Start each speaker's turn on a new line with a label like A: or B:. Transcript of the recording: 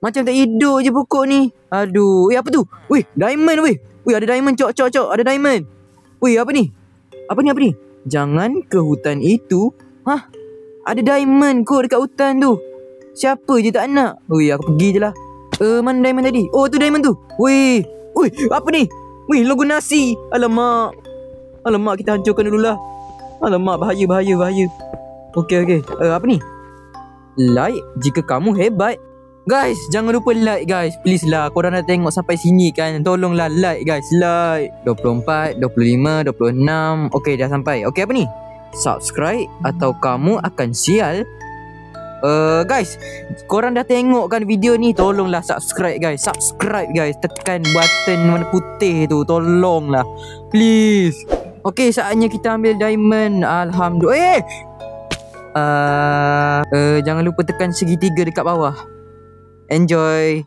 A: Macam tak hidup je pokok ni. Aduh. Apa tu? Weh, diamond weh. Weh, ada diamond cok. Ada diamond. Weh, apa ni? Apa ni? Jangan ke hutan itu. Hah? Ada diamond kot dekat hutan tu. Siapa je tak nak? Weh, aku pergi je lah. Mana diamond tadi? Oh, tu diamond tu. Weh, apa ni? Weh, logo nasi. Alamak, kita hancurkan dululah. Alamak, bahaya. Okey. Apa ni? Like jika kamu hebat. Guys, jangan lupa like guys. Please lah, korang dah tengok sampai sini kan. Tolonglah like guys, like. 24, 25, 26. Okey, dah sampai. Okey, apa ni? Subscribe atau kamu akan sial. Guys, korang dah tengok kan video ni. Tolonglah subscribe guys. Tekan button warna putih tu. Tolonglah, please. Okey, saatnya kita ambil diamond. Alhamdulillah. Jangan lupa tekan segitiga dekat bawah. Enjoy.